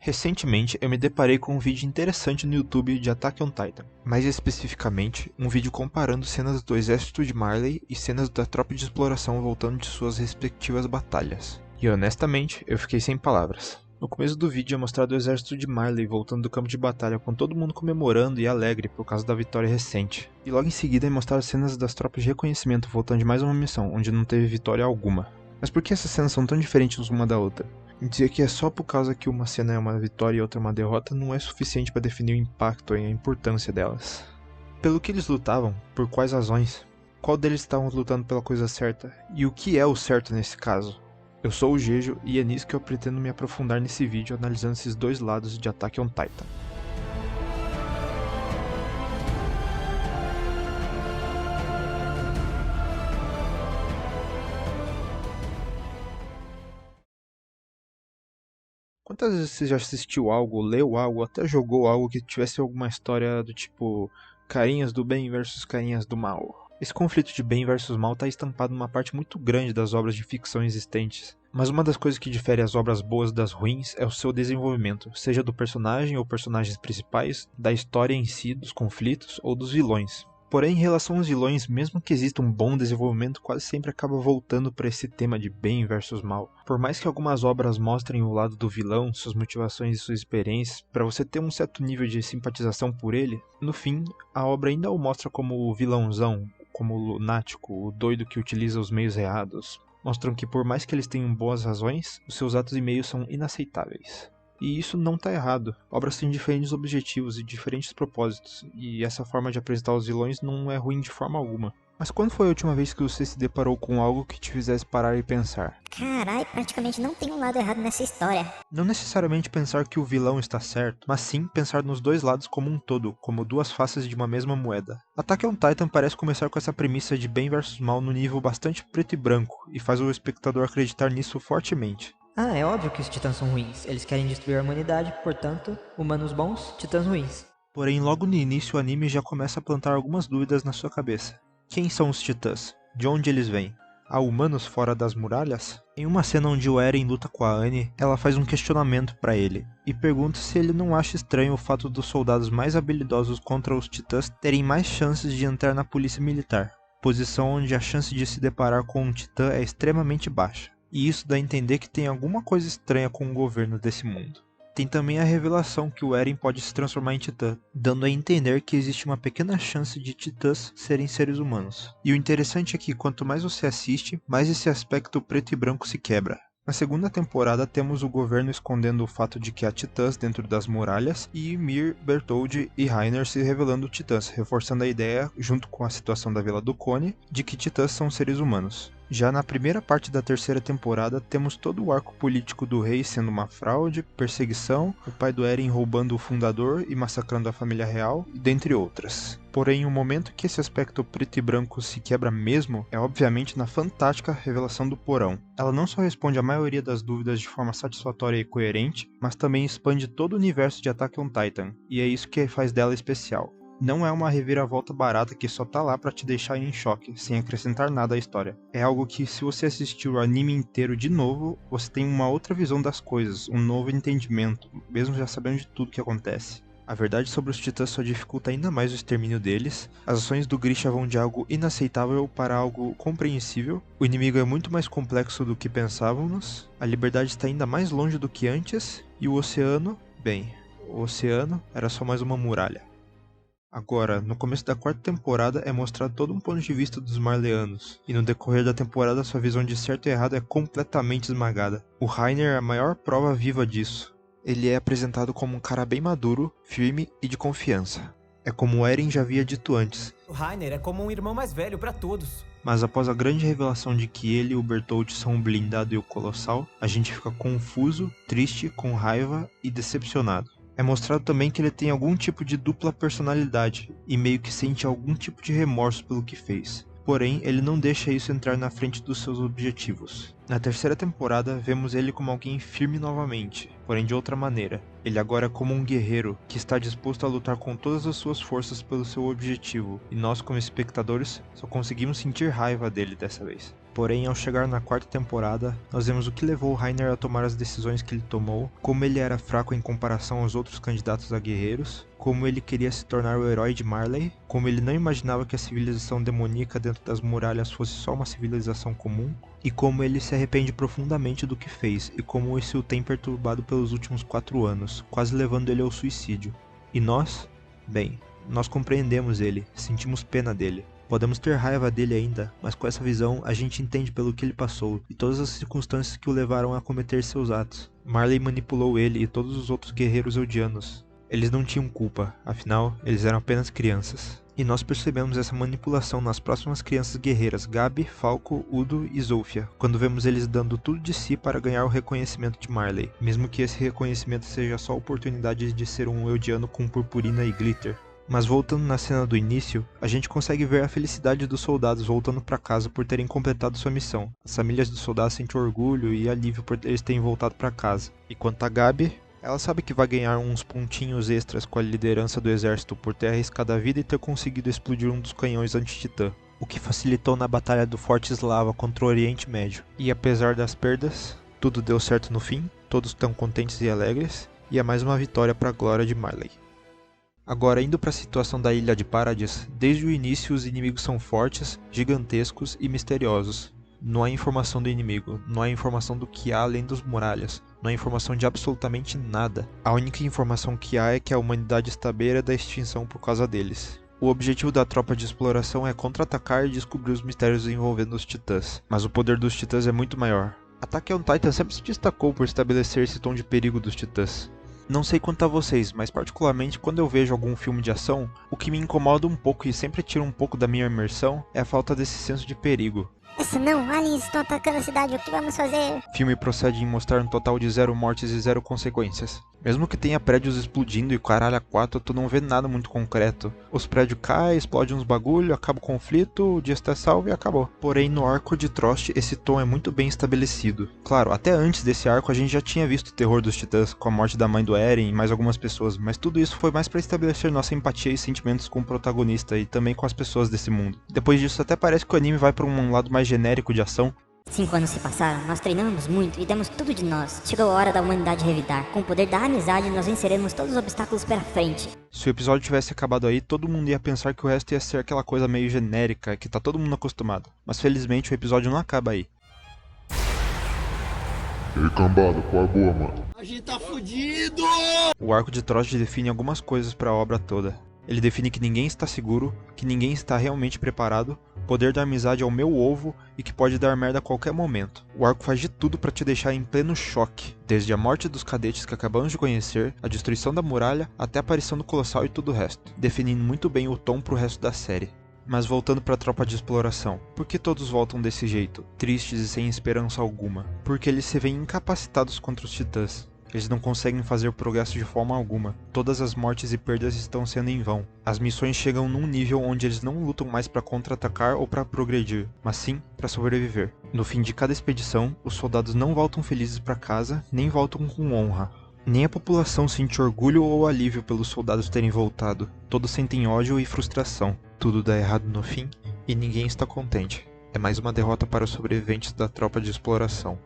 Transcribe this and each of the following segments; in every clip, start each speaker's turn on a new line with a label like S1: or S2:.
S1: Recentemente eu me deparei com um vídeo interessante no YouTube de Attack on Titan, mais especificamente um vídeo comparando cenas do exército de Marley e cenas da tropa de exploração voltando de suas respectivas batalhas. E honestamente, eu fiquei sem palavras. No começo do vídeo é mostrado o exército de Marley voltando do campo de batalha com todo mundo comemorando e alegre por causa da vitória recente. E logo em seguida é mostrado cenas das tropas de reconhecimento voltando de mais uma missão, onde não teve vitória alguma. Mas por que essas cenas são tão diferentes uma da outra? Dizer que é só por causa que uma cena é uma vitória e outra uma derrota não é suficiente para definir o impacto e a importância delas. Pelo que eles lutavam, por quais razões, qual deles estavam lutando pela coisa certa, e o que é o certo nesse caso. Eu sou o Jejo e é nisso que eu pretendo me aprofundar nesse vídeo analisando esses dois lados de Attack on Titan. Quantas vezes você já assistiu algo, leu algo, até jogou algo que tivesse alguma história do tipo carinhas do bem versus carinhas do mal? Esse conflito de bem versus mal está estampado numa parte muito grande das obras de ficção existentes. Mas uma das coisas que difere as obras boas das ruins é o seu desenvolvimento, seja do personagem ou personagens principais, da história em si, dos conflitos ou dos vilões. Porém, em relação aos vilões, mesmo que exista um bom desenvolvimento, quase sempre acaba voltando para esse tema de bem versus mal. Por mais que algumas obras mostrem o lado do vilão, suas motivações e suas experiências, para você ter um certo nível de simpatização por ele, no fim, a obra ainda o mostra como o vilãozão, como o lunático, o doido que utiliza os meios errados. Mostram que por mais que eles tenham boas razões, os seus atos e meios são inaceitáveis. E isso não está errado. Obras têm diferentes objetivos e diferentes propósitos, e essa forma de apresentar os vilões não é ruim de forma alguma. Mas quando foi a última vez que você se deparou com algo que te fizesse parar e pensar?
S2: Carai, praticamente não tem um lado errado nessa história.
S1: Não necessariamente pensar que o vilão está certo, mas sim pensar nos dois lados como um todo, como duas faces de uma mesma moeda. Attack on Titan parece começar com essa premissa de bem versus mal no nível bastante preto e branco, e faz o espectador acreditar nisso fortemente.
S3: Ah, é óbvio que os titãs são ruins. Eles querem destruir a humanidade, portanto, humanos bons, titãs ruins.
S1: Porém, logo no início o anime já começa a plantar algumas dúvidas na sua cabeça. Quem são os titãs? De onde eles vêm? Há humanos fora das muralhas? Em uma cena onde o Eren luta com a Annie, ela faz um questionamento para ele, e pergunta se ele não acha estranho o fato dos soldados mais habilidosos contra os titãs terem mais chances de entrar na polícia militar, posição onde a chance de se deparar com um titã é extremamente baixa. E isso dá a entender que tem alguma coisa estranha com o governo desse mundo. Tem também a revelação que o Eren pode se transformar em titã, dando a entender que existe uma pequena chance de titãs serem seres humanos. E o interessante é que quanto mais você assiste, mais esse aspecto preto e branco se quebra. Na segunda temporada temos o governo escondendo o fato de que há titãs dentro das muralhas e Ymir, Bertholdt e Reiner se revelando titãs, reforçando a ideia, junto com a situação da Vila do Cone, de que titãs são seres humanos. Já na primeira parte da terceira temporada, temos todo o arco político do rei sendo uma fraude, perseguição, o pai do Eren roubando o fundador e massacrando a família real, dentre outras. Porém, o momento que esse aspecto preto e branco se quebra mesmo é obviamente na fantástica revelação do Porão. Ela não só responde a maioria das dúvidas de forma satisfatória e coerente, mas também expande todo o universo de Attack on Titan, e é isso que faz dela especial. Não é uma reviravolta barata que só tá lá pra te deixar em choque, sem acrescentar nada à história. É algo que, se você assistir o anime inteiro de novo, você tem uma outra visão das coisas, um novo entendimento, mesmo já sabendo de tudo que acontece. A verdade sobre os titãs só dificulta ainda mais o extermínio deles, as ações do Grisha vão de algo inaceitável para algo compreensível, o inimigo é muito mais complexo do que pensávamos, a liberdade está ainda mais longe do que antes, e o oceano, bem, o oceano era só mais uma muralha. Agora, no começo da quarta temporada é mostrado todo um ponto de vista dos Marleyanos, e no decorrer da temporada sua visão de certo e errado é completamente esmagada. O Reiner é a maior prova viva disso. Ele é apresentado como um cara bem maduro, firme e de confiança. É como o Eren já havia dito antes.
S4: O Reiner é como um irmão mais velho pra todos.
S1: Mas após a grande revelação de que ele e o Bertholdt são o blindado e o colossal, a gente fica confuso, triste, com raiva e decepcionado. É mostrado também que ele tem algum tipo de dupla personalidade e meio que sente algum tipo de remorso pelo que fez. Porém, ele não deixa isso entrar na frente dos seus objetivos. Na terceira temporada, vemos ele como alguém firme novamente, porém de outra maneira. Ele agora é como um guerreiro, que está disposto a lutar com todas as suas forças pelo seu objetivo, e nós como espectadores só conseguimos sentir raiva dele dessa vez. Porém, ao chegar na 4ª temporada, nós vemos o que levou Reiner a tomar as decisões que ele tomou, como ele era fraco em comparação aos outros candidatos a guerreiros, como ele queria se tornar o herói de Marley, como ele não imaginava que a civilização demoníaca dentro das muralhas fosse só uma civilização comum, e como ele se arrepende profundamente do que fez, e como isso o tem perturbado pelos últimos 4 anos, quase levando ele ao suicídio. E nós? Bem, nós compreendemos ele, sentimos pena dele. Podemos ter raiva dele ainda, mas com essa visão a gente entende pelo que ele passou e todas as circunstâncias que o levaram a cometer seus atos. Marley manipulou ele e todos os outros guerreiros eldianos. Eles não tinham culpa, afinal, eles eram apenas crianças. E nós percebemos essa manipulação nas próximas crianças guerreiras Gabi, Falco, Udo e Zolfia, quando vemos eles dando tudo de si para ganhar o reconhecimento de Marley, mesmo que esse reconhecimento seja só a oportunidade de ser um eldiano com purpurina e glitter. Mas voltando na cena do início, a gente consegue ver a felicidade dos soldados voltando para casa por terem completado sua missão. As famílias dos soldados sentem orgulho e alívio por eles terem voltado para casa. E quanto a Gabi, ela sabe que vai ganhar uns pontinhos extras com a liderança do exército por ter arriscado a vida e ter conseguido explodir um dos canhões anti-titã, o que facilitou na batalha do Forte Eslava contra o Oriente Médio. E apesar das perdas, tudo deu certo no fim, todos estão contentes e alegres, e é mais uma vitória para a glória de Marley. Agora, indo para a situação da Ilha de Paradis, desde o início os inimigos são fortes, gigantescos e misteriosos. Não há informação do inimigo, não há informação do que há além das muralhas, não há informação de absolutamente nada. A única informação que há é que a humanidade está à beira da extinção por causa deles. O objetivo da tropa de exploração é contra-atacar e descobrir os mistérios envolvendo os titãs, mas o poder dos titãs é muito maior. Attack on Titan sempre se destacou por estabelecer esse tom de perigo dos titãs. Não sei quanto a vocês, mas particularmente quando eu vejo algum filme de ação, o que me incomoda um pouco e sempre tira um pouco da minha imersão é a falta desse senso de perigo.
S2: Essa não, aliens estão atacando a cidade, o que vamos fazer?
S1: O filme procede em mostrar um total de 0 mortes e 0 consequências. Mesmo que tenha prédios explodindo e caralho a 4, tu não vê nada muito concreto. Os prédios caem, explodem uns bagulho, acaba o conflito, o dia está salvo e acabou. Porém, no arco de Trost, esse tom é muito bem estabelecido. Claro, até antes desse arco a gente já tinha visto o terror dos titãs, com a morte da mãe do Eren e mais algumas pessoas, mas tudo isso foi mais para estabelecer nossa empatia e sentimentos com o protagonista e também com as pessoas desse mundo. Depois disso até parece que o anime vai para um lado mais genérico de ação.
S2: 5 anos se passaram, nós treinamos muito e demos tudo de nós. Chegou a hora da humanidade revidar. Com o poder da amizade, nós venceremos todos os obstáculos pela frente.
S1: Se o episódio tivesse acabado aí, todo mundo ia pensar que o resto ia ser aquela coisa meio genérica, que tá todo mundo acostumado. Mas felizmente o episódio não acaba aí.
S5: E aí, cambada, qual é a boa, mano?
S6: A gente tá fudido!
S1: O arco de Trost define algumas coisas para a obra toda. Ele define que ninguém está seguro, que ninguém está realmente preparado, o poder da amizade é o meu ovo e que pode dar merda a qualquer momento. O arco faz de tudo para te deixar em pleno choque, desde a morte dos cadetes que acabamos de conhecer, a destruição da muralha, até a aparição do Colossal e tudo o resto, definindo muito bem o tom pro resto da série. Mas voltando para a tropa de exploração, por que todos voltam desse jeito, tristes e sem esperança alguma? Porque eles se veem incapacitados contra os titãs. Eles não conseguem fazer progresso de forma alguma. Todas as mortes e perdas estão sendo em vão. As missões chegam num nível onde eles não lutam mais para contra-atacar ou para progredir, mas sim para sobreviver. No fim de cada expedição, os soldados não voltam felizes para casa, nem voltam com honra. Nem a população sente orgulho ou alívio pelos soldados terem voltado. Todos sentem ódio e frustração. Tudo dá errado no fim e ninguém está contente. É mais uma derrota para os sobreviventes da tropa de exploração.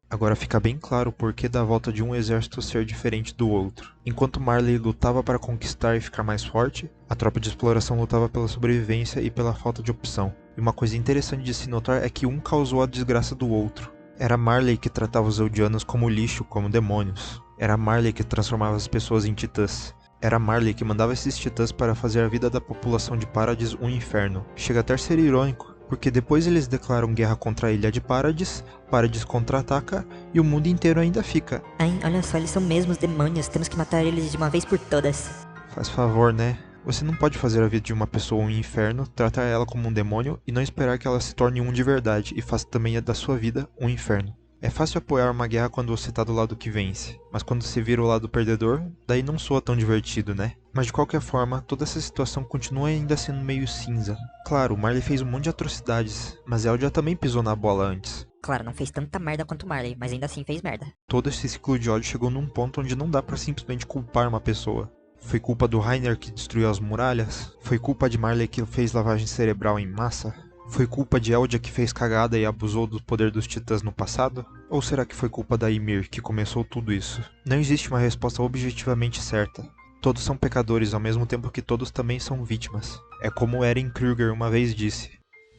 S1: Agora fica bem claro o porquê da volta de um exército ser diferente do outro. Enquanto Marley lutava para conquistar e ficar mais forte, a tropa de exploração lutava pela sobrevivência e pela falta de opção. E uma coisa interessante de se notar é que um causou a desgraça do outro. Era Marley que tratava os eldianos como lixo, como demônios. Era Marley que transformava as pessoas em titãs. Era Marley que mandava esses titãs para fazer a vida da população de Paradis um inferno. Chega até a ser irônico, porque depois eles declaram guerra contra a ilha de Paradis, Paradis contra-ataca e o mundo inteiro ainda fica.
S3: Ai, olha só, eles são mesmo os demônios, temos que matar eles de uma vez por todas.
S1: Faz favor, né? Você não pode fazer a vida de uma pessoa um inferno, tratar ela como um demônio e não esperar que ela se torne um de verdade e faça também a da sua vida um inferno. É fácil apoiar uma guerra quando você tá do lado que vence, mas quando você vira o lado perdedor, daí não soa tão divertido, né? Mas de qualquer forma, toda essa situação continua ainda sendo meio cinza. Claro, o Marley fez um monte de atrocidades, mas Eldia também pisou na bola antes.
S3: Claro, não fez tanta merda quanto o Marley, mas ainda assim fez merda.
S1: Todo esse ciclo de ódio chegou num ponto onde não dá pra simplesmente culpar uma pessoa. Foi culpa do Reiner que destruiu as muralhas? Foi culpa de Marley que fez lavagem cerebral em massa? Foi culpa de Eldia que fez cagada e abusou do poder dos titãs no passado? Ou será que foi culpa da Ymir que começou tudo isso? Não existe uma resposta objetivamente certa. Todos são pecadores ao mesmo tempo que todos também são vítimas. É como Eren Kruger uma vez disse: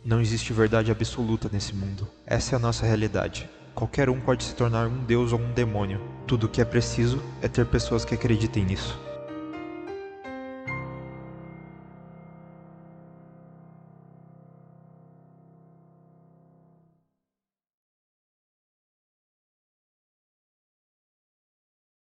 S1: não existe verdade absoluta nesse mundo. Essa é a nossa realidade. Qualquer um pode se tornar um deus ou um demônio. Tudo o que é preciso é ter pessoas que acreditem nisso.